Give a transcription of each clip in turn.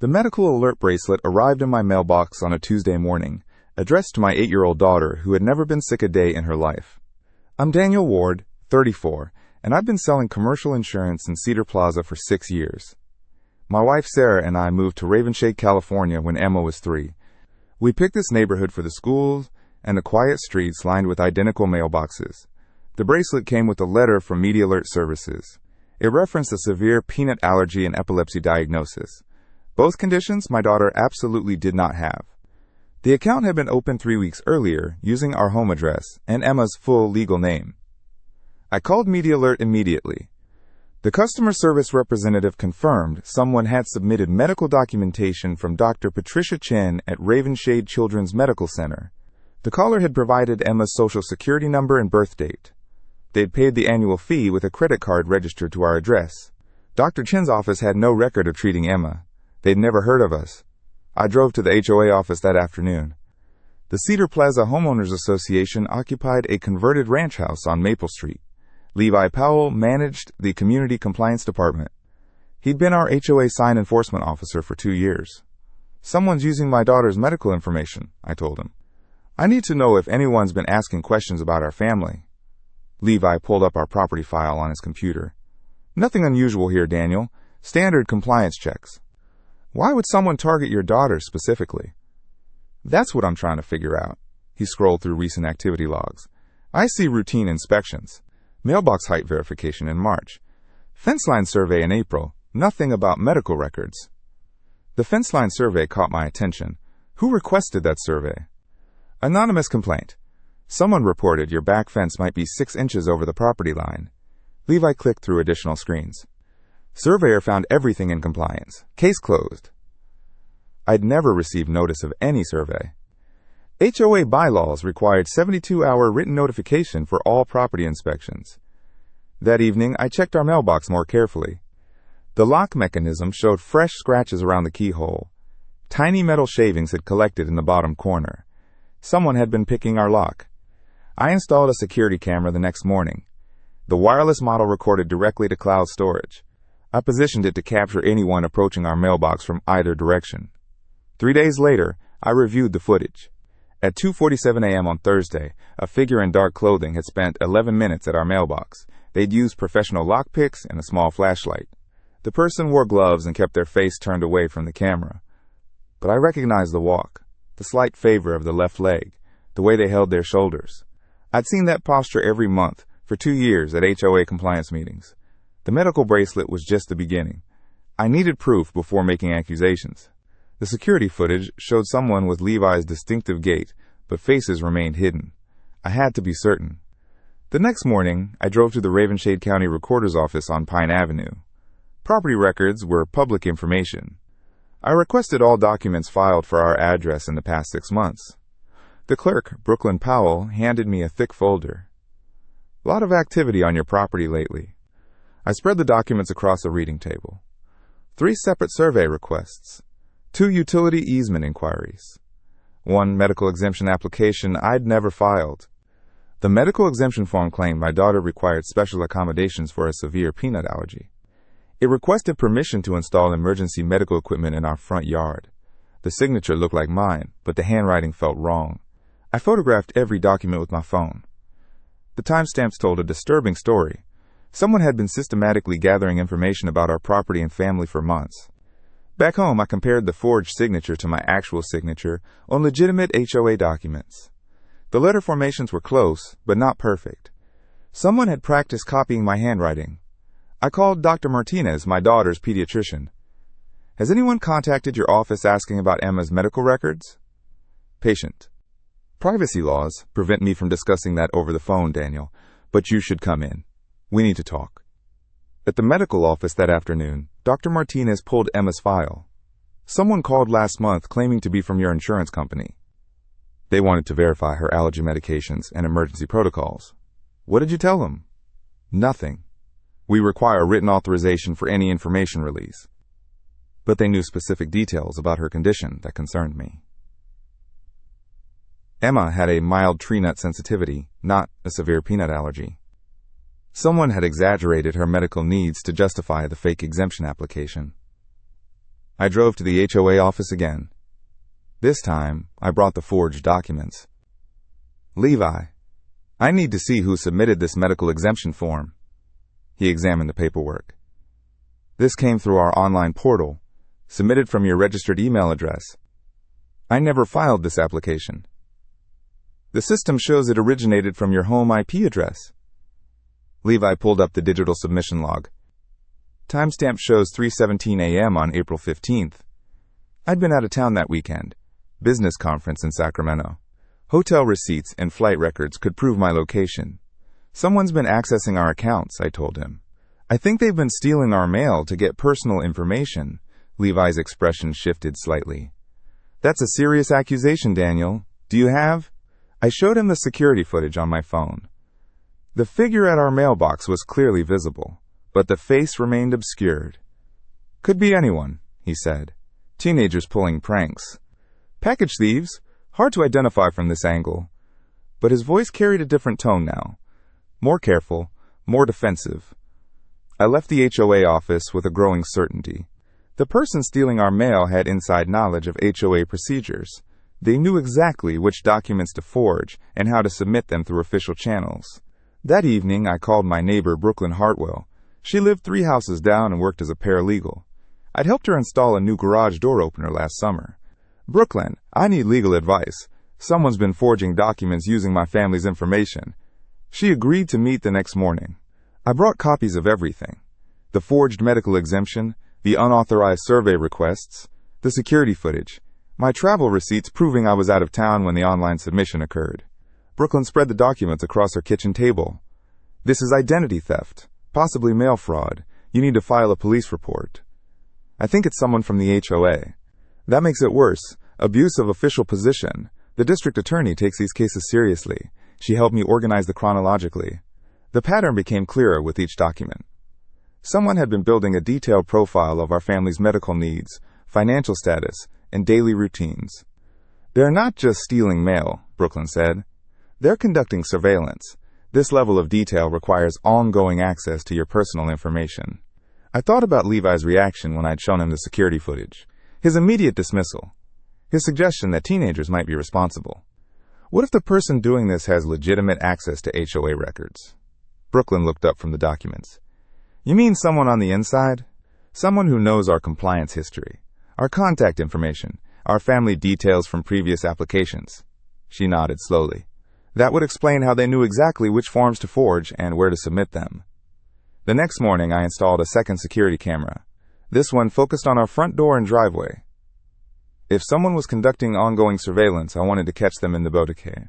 The medical alert bracelet arrived in my mailbox on a Tuesday morning, addressed to my 8-year-old daughter who had never been sick a day in her life. I'm Daniel Ward, 34, and I've been selling commercial insurance in Cedar Plaza for 6 years. My wife Sarah and I moved to Ravenshade, California when Emma was 3. We picked this neighborhood for the schools and the quiet streets lined with identical mailboxes. The bracelet came with a letter from Media Alert Services. It referenced a severe peanut allergy and epilepsy diagnosis. Both conditions my daughter absolutely did not have. The account had been opened 3 weeks earlier using our home address and Emma's full legal name. I called Media Alert immediately. The customer service representative confirmed someone had submitted medical documentation from Dr. Patricia Chen at Ravenshade Children's Medical Center. The caller had provided Emma's social security number and birth date. They had paid the annual fee with a credit card registered to our address. Dr. Chen's office had no record of treating Emma. They'd never heard of us. I drove to the HOA office that afternoon. The Cedar Plaza Homeowners Association occupied a converted ranch house on Maple Street. Levi Powell managed the Community Compliance Department. He'd been our HOA sign enforcement officer for 2 years. Someone's using my daughter's medical information, I told him. I need to know if anyone's been asking questions about our family. Levi pulled up our property file on his computer. Nothing unusual here, Daniel. Standard compliance checks. Why would someone target your daughter specifically? That's what I'm trying to figure out. He scrolled through recent activity logs. I see routine inspections. Mailbox height verification in March. Fence line survey in April. Nothing about medical records. The fence line survey caught my attention. Who requested that survey? Anonymous complaint. Someone reported your back fence might be 6 inches over the property line. Levi clicked through additional screens. Surveyor found everything in compliance. Case closed. I'd never received notice of any survey. HOA bylaws required 72-hour written notification for all property inspections. That evening, I checked our mailbox more carefully. The lock mechanism showed fresh scratches around the keyhole. Tiny metal shavings had collected in the bottom corner. Someone had been picking our lock. I installed a security camera the next morning. The wireless model recorded directly to cloud storage. I positioned it to capture anyone approaching our mailbox from either direction. 3 days later, I reviewed the footage. At 2:47 a.m. on Thursday, a figure in dark clothing had spent 11 minutes at our mailbox. They'd used professional lockpicks and a small flashlight. The person wore gloves and kept their face turned away from the camera. But I recognized the walk, the slight favor of the left leg, the way they held their shoulders. I'd seen that posture every month for 2 years at HOA compliance meetings. The medical bracelet was just the beginning. I needed proof before making accusations. The security footage showed someone with Levi's distinctive gait, but faces remained hidden. I had to be certain. The next morning, I drove to the Ravenshade County Recorder's Office on Pine Avenue. Property records were public information. I requested all documents filed for our address in the past 6 months. The clerk, Brooklyn Powell, handed me a thick folder. A lot of activity on your property lately. I spread the documents across a reading table. 3 separate survey requests. 2 utility easement inquiries. 1 medical exemption application I'd never filed. The medical exemption form claimed my daughter required special accommodations for a severe peanut allergy. It requested permission to install emergency medical equipment in our front yard. The signature looked like mine, but the handwriting felt wrong. I photographed every document with my phone. The timestamps told a disturbing story. Someone had been systematically gathering information about our property and family for months. Back home, I compared the forged signature to my actual signature on legitimate HOA documents. The letter formations were close, but not perfect. Someone had practiced copying my handwriting. I called Dr. Martinez, my daughter's pediatrician. Has anyone contacted your office asking about Emma's medical records? Patient. Privacy laws prevent me from discussing that over the phone, Daniel, but you should come in. We need to talk. At the medical office that afternoon, Dr. Martinez pulled Emma's file. Someone called last month claiming to be from your insurance company. They wanted to verify her allergy medications and emergency protocols. What did you tell them? Nothing. We require written authorization for any information release. But they knew specific details about her condition that concerned me. Emma had a mild tree nut sensitivity, not a severe peanut allergy. Someone had exaggerated her medical needs to justify the fake exemption application. I drove to the HOA office again. This time, I brought the forged documents. Levi, I need to see who submitted this medical exemption form. He examined the paperwork. This came through our online portal, submitted from your registered email address. I never filed this application. The system shows it originated from your home IP address. Levi pulled up the digital submission log. Timestamp shows 3:17 a.m. on April 15th. I'd been out of town that weekend. Business conference in Sacramento. Hotel receipts and flight records could prove my location. Someone's been accessing our accounts, I told him. I think they've been stealing our mail to get personal information. Levi's expression shifted slightly. That's a serious accusation, Daniel. Do you have? I showed him the security footage on my phone. The figure at our mailbox was clearly visible, but the face remained obscured. Could be anyone, he said. Teenagers pulling pranks. Package thieves? Hard to identify from this angle. But his voice carried a different tone now. More careful, more defensive. I left the HOA office with a growing certainty. The person stealing our mail had inside knowledge of HOA procedures. They knew exactly which documents to forge and how to submit them through official channels. That evening, I called my neighbor, Brooklyn Hartwell. She lived 3 houses down and worked as a paralegal. I'd helped her install a new garage door opener last summer. Brooklyn, I need legal advice. Someone's been forging documents using my family's information. She agreed to meet the next morning. I brought copies of everything. The forged medical exemption, the unauthorized survey requests, the security footage, my travel receipts proving I was out of town when the online submission occurred. Brooklyn spread the documents across her kitchen table. This is identity theft, possibly mail fraud. You need to file a police report. I think it's someone from the HOA. That makes it worse. Abuse of official position. The district attorney takes these cases seriously. She helped me organize them chronologically. The pattern became clearer with each document. Someone had been building a detailed profile of our family's medical needs, financial status, and daily routines. They're not just stealing mail, Brooklyn said. They're conducting surveillance. This level of detail requires ongoing access to your personal information. I thought about Levi's reaction when I'd shown him the security footage. His immediate dismissal. His suggestion that teenagers might be responsible. What if the person doing this has legitimate access to HOA records? Brooklyn looked up from the documents. You mean someone on the inside? Someone who knows our compliance history, our contact information, our family details from previous applications. She nodded slowly. That would explain how they knew exactly which forms to forge and where to submit them. The next morning, I installed a second security camera. This one focused on our front door and driveway. If someone was conducting ongoing surveillance, I wanted to catch them in the bodike.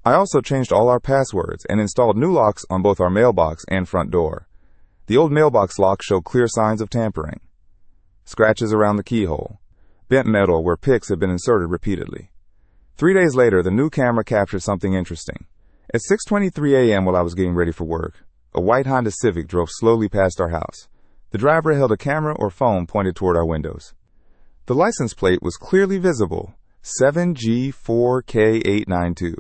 I also changed all our passwords and installed new locks on both our mailbox and front door. The old mailbox lock showed clear signs of tampering. Scratches around the keyhole. Bent metal where picks had been inserted repeatedly. 3 days later, the new camera captured something interesting. At 6:23 a.m. while I was getting ready for work, a white Honda Civic drove slowly past our house. The driver held a camera or phone pointed toward our windows. The license plate was clearly visible, 7G4K892.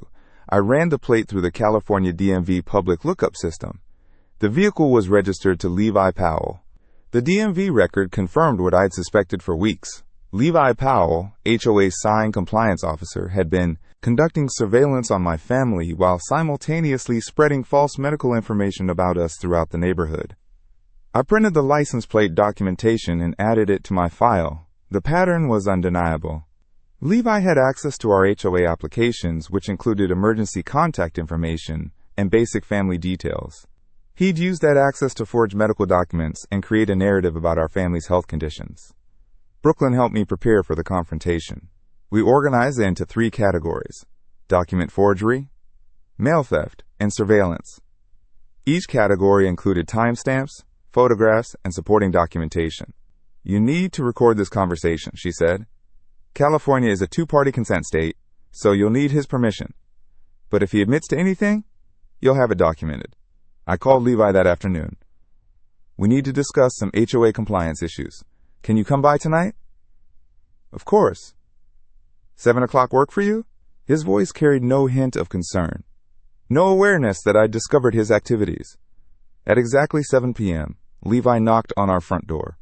I ran the plate through the California DMV public lookup system. The vehicle was registered to Levi Powell. The DMV record confirmed what I'd suspected for weeks. Levi Powell, HOA's sign compliance officer, had been conducting surveillance on my family while simultaneously spreading false medical information about us throughout the neighborhood. I printed the license plate documentation and added it to my file. The pattern was undeniable. Levi had access to our HOA applications, which included emergency contact information and basic family details. He'd used that access to forge medical documents and create a narrative about our family's health conditions. Brooklyn helped me prepare for the confrontation. We organized it into 3 categories: document forgery, mail theft, and surveillance. Each category included timestamps, photographs, and supporting documentation. You need to record this conversation, she said. California is a 2-party consent state, so you'll need his permission. But if he admits to anything, you'll have it documented. I called Levi that afternoon. We need to discuss some HOA compliance issues. Can you come by tonight? Of course. 7 o'clock work for you? His voice carried no hint of concern, no awareness that I'd discovered his activities. At exactly 7 p.m., Levi knocked on our front door.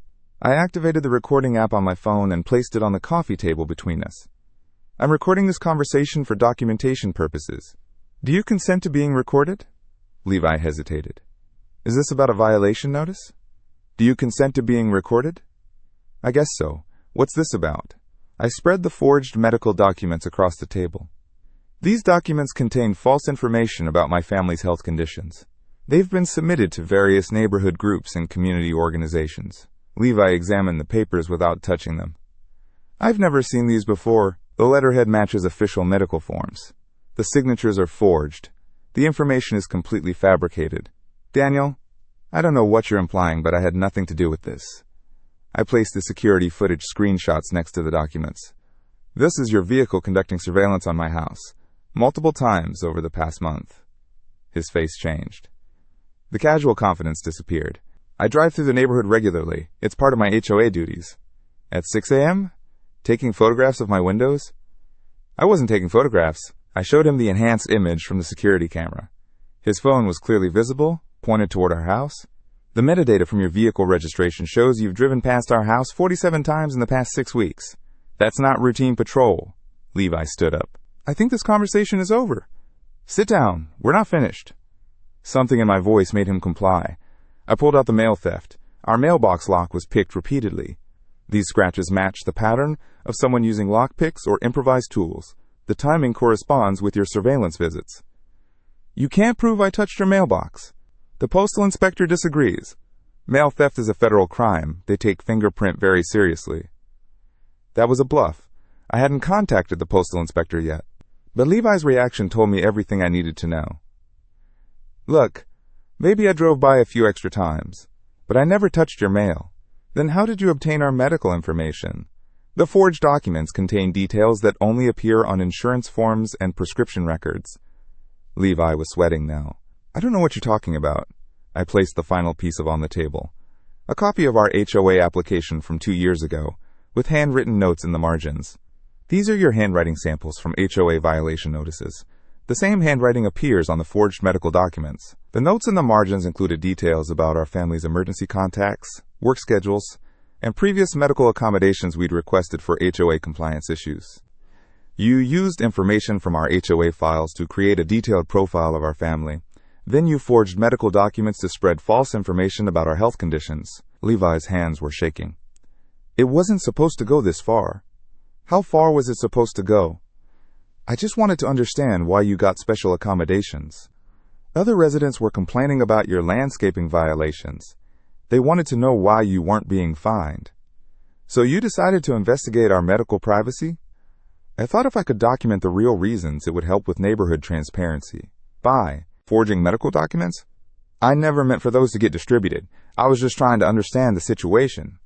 I activated the recording app on my phone and placed it on the coffee table between us. I'm recording this conversation for documentation purposes. Do you consent to being recorded? Levi hesitated. Is this about a violation notice? Do you consent to being recorded? I guess so. What's this about? I spread the forged medical documents across the table. These documents contain false information about my family's health conditions. They've been submitted to various neighborhood groups and community organizations. Levi examined the papers without touching them. I've never seen these before. The letterhead matches official medical forms. The signatures are forged. The information is completely fabricated. Daniel, I don't know what you're implying, but I had nothing to do with this. I placed the security footage screenshots next to the documents. This is your vehicle conducting surveillance on my house, multiple times over the past month. His face changed. The casual confidence disappeared. I drive through the neighborhood regularly. It's part of my HOA duties. At 6 a.m.? Taking photographs of my windows? I wasn't taking photographs. I showed him the enhanced image from the security camera. His phone was clearly visible, pointed toward our house. The metadata from your vehicle registration shows you've driven past our house 47 times in the past 6 weeks. That's not routine patrol. Levi stood up. I think this conversation is over. Sit down. We're not finished. Something in my voice made him comply. I pulled out the mail theft. Our mailbox lock was picked repeatedly. These scratches matched the pattern of someone using lockpicks or improvised tools. The timing corresponds with your surveillance visits. You can't prove I touched your mailbox. The postal inspector disagrees. Mail theft is a federal crime. They take fingerprint very seriously. That was a bluff. I hadn't contacted the postal inspector yet. But Levi's reaction told me everything I needed to know. Look, maybe I drove by a few extra times, but I never touched your mail. Then how did you obtain our medical information? The forged documents contain details that only appear on insurance forms and prescription records. Levi was sweating now. I don't know what you're talking about. I placed the final piece on the table. A copy of our HOA application from 2 years ago, with handwritten notes in the margins. These are your handwriting samples from HOA violation notices. The same handwriting appears on the forged medical documents. The notes in the margins included details about our family's emergency contacts, work schedules, and previous medical accommodations we'd requested for HOA compliance issues. You used information from our HOA files to create a detailed profile of our family. Then you forged medical documents to spread false information about our health conditions. Levi's hands were shaking. It wasn't supposed to go this far. How far was it supposed to go? I just wanted to understand why you got special accommodations. Other residents were complaining about your landscaping violations. They wanted to know why you weren't being fined. So you decided to investigate our medical privacy? I thought if I could document the real reasons, it would help with neighborhood transparency. By forging medical documents? I never meant for those to get distributed. I was just trying to understand the situation.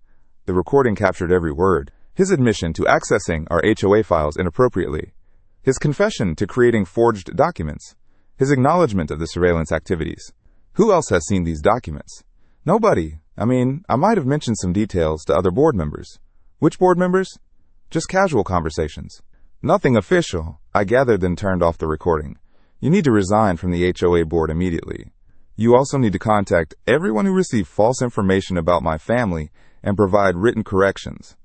The recording captured every word. His admission to accessing our HOA files inappropriately. His confession to creating forged documents. His acknowledgement of the surveillance activities. Who else has seen these documents? Nobody. I might have mentioned some details to other board members. Which board members? Just casual conversations. Nothing official. I gathered, then turned off the recording. You need to resign from the HOA board immediately. You also need to contact everyone who received false information about my family and provide written corrections.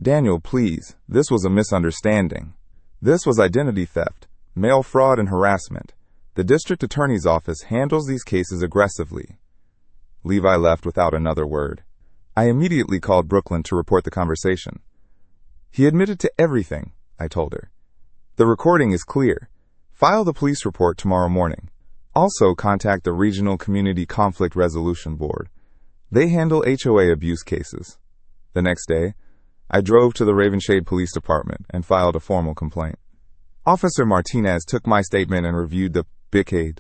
Daniel, please. This was a misunderstanding. This was identity theft, mail fraud, and harassment. The district attorney's office handles these cases aggressively. Levi left without another word. I immediately called Brooklyn to report the conversation. He admitted to everything, I told her. The recording is clear. File the police report tomorrow morning. Also contact the Regional Community Conflict Resolution Board. They handle HOA abuse cases. The next day, I drove to the Ravenshade Police Department and filed a formal complaint. Officer Martinez took my statement and reviewed the BICAID.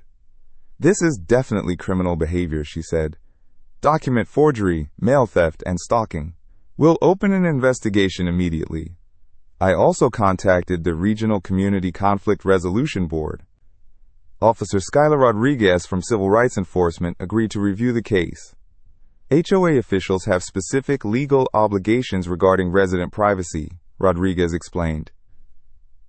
This is definitely criminal behavior, she said. Document forgery, mail theft, and stalking. We'll open an investigation immediately. I also contacted the Regional Community Conflict Resolution Board. Officer Skylar Rodriguez from Civil Rights Enforcement agreed to review the case. HOA officials have specific legal obligations regarding resident privacy, Rodriguez explained.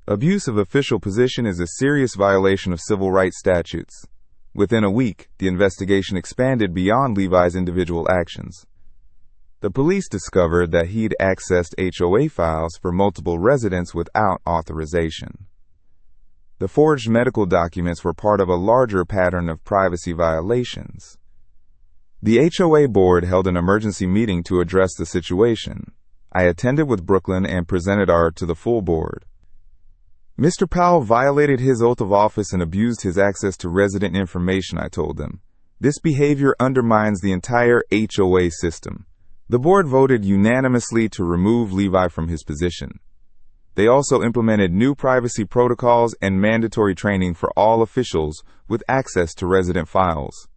Abuse of official position is a serious violation of civil rights statutes. Within a week, the investigation expanded beyond Levi's individual actions. The police discovered that he'd accessed HOA files for multiple residents without authorization. The forged medical documents were part of a larger pattern of privacy violations. The HOA board held an emergency meeting to address the situation. I attended with Brooklyn and presented art to the full board. Mr. Powell violated his oath of office and abused his access to resident information, I told them. This behavior undermines the entire HOA system. The board voted unanimously to remove Levi from his position. They also implemented new privacy protocols and mandatory training for all officials with access to resident files.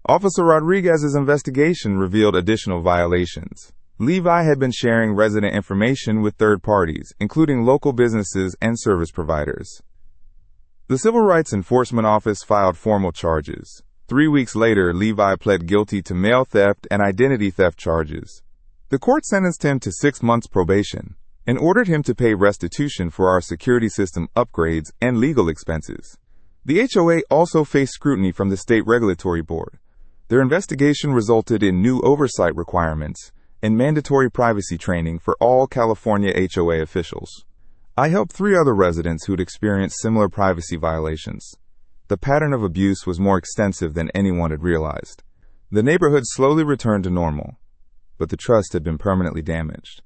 Officer Rodriguez's investigation revealed additional violations. Levi had been sharing resident information with third parties, including local businesses and service providers. The Civil Rights Enforcement Office filed formal charges. 3 weeks later, Levi pled guilty to mail theft and identity theft charges. The court sentenced him to 6 months probation and ordered him to pay restitution for our security system upgrades and legal expenses. The HOA also faced scrutiny from the state regulatory board. Their investigation resulted in new oversight requirements and mandatory privacy training for all California HOA officials. I helped 3 other residents who'd experienced similar privacy violations. The pattern of abuse was more extensive than anyone had realized. The neighborhood slowly returned to normal, but the trust had been permanently damaged.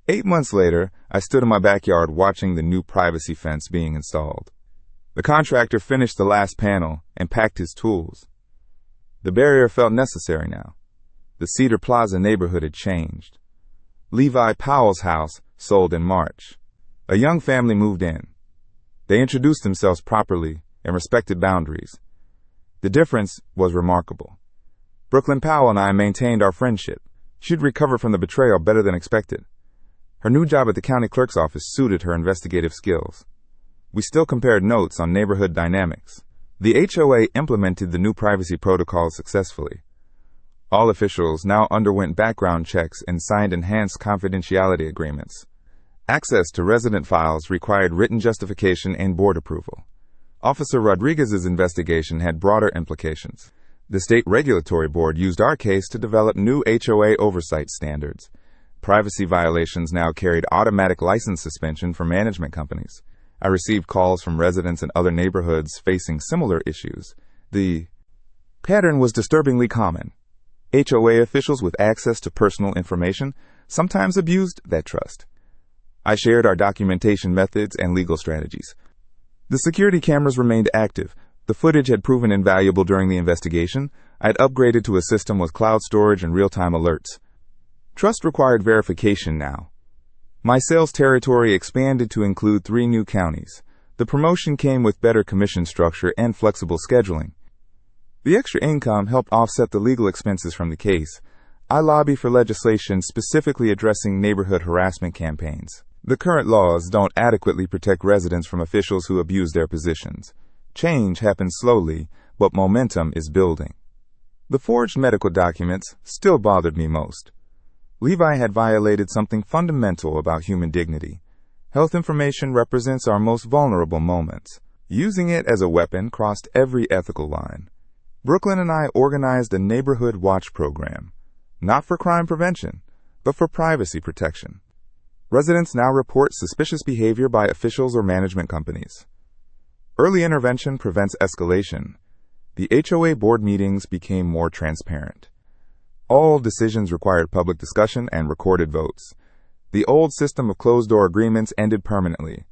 8 months later, I stood in my backyard watching the new privacy fence being installed. The contractor finished the last panel and packed his tools. The barrier felt necessary now. The Cedar Plaza neighborhood had changed. Levi Powell's house sold in March. A young family moved in. They introduced themselves properly and respected boundaries. The difference was remarkable. Brooklyn Powell and I maintained our friendship. She'd recovered from the betrayal better than expected. Her new job at the county clerk's office suited her investigative skills. We still compared notes on neighborhood dynamics. The HOA implemented the new privacy protocols successfully. All officials now underwent background checks and signed enhanced confidentiality agreements. Access to resident files required written justification and board approval. Officer Rodriguez's investigation had broader implications. The state regulatory board used our case to develop new HOA oversight standards. Privacy violations now carried automatic license suspension for management companies. I received calls from residents in other neighborhoods facing similar issues. The pattern was disturbingly common. HOA officials with access to personal information sometimes abused that trust. I shared our documentation methods and legal strategies. The security cameras remained active. The footage had proven invaluable during the investigation. I had upgraded to a system with cloud storage and real-time alerts. Trust required verification now. My sales territory expanded to include 3 new counties. The promotion came with better commission structure and flexible scheduling. The extra income helped offset the legal expenses from the case. I lobby for legislation specifically addressing neighborhood harassment campaigns. The current laws don't adequately protect residents from officials who abuse their positions. Change happens slowly, but momentum is building. The forged medical documents still bothered me most. Levi had violated something fundamental about human dignity. Health information represents our most vulnerable moments. Using it as a weapon crossed every ethical line. Brooklyn and I organized a neighborhood watch program, not for crime prevention, but for privacy protection. Residents now report suspicious behavior by officials or management companies. Early intervention prevents escalation. The HOA board meetings became more transparent. All decisions required public discussion and recorded votes. The old system of closed-door agreements ended permanently.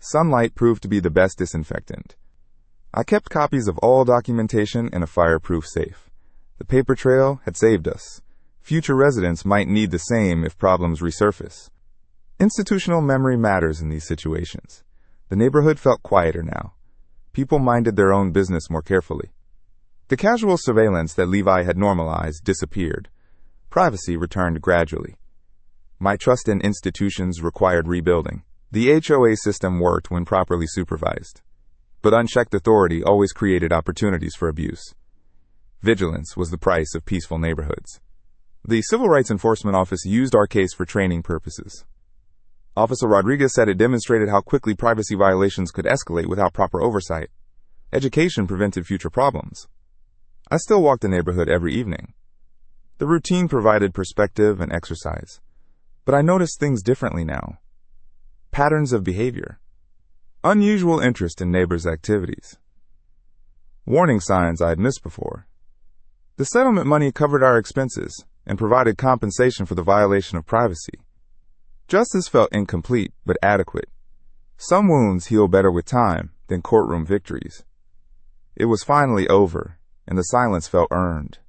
Sunlight proved to be the best disinfectant. I kept copies of all documentation in a fireproof safe. The paper trail had saved us. Future residents might need the same if problems resurface. Institutional memory matters in these situations. The neighborhood felt quieter now. People minded their own business more carefully. The casual surveillance that Levi had normalized disappeared. Privacy returned gradually. My trust in institutions required rebuilding. The HOA system worked when properly supervised. But unchecked authority always created opportunities for abuse. Vigilance was the price of peaceful neighborhoods. The Civil Rights Enforcement Office used our case for training purposes. Officer Rodriguez said it demonstrated how quickly privacy violations could escalate without proper oversight. Education prevented future problems. I still walk the neighborhood every evening. The routine provided perspective and exercise. But I noticed things differently now. Patterns of behavior. Unusual interest in neighbors' activities. Warning signs I had missed before. The settlement money covered our expenses and provided compensation for the violation of privacy. Justice felt incomplete but adequate. Some wounds heal better with time than courtroom victories. It was finally over, and the silence felt earned.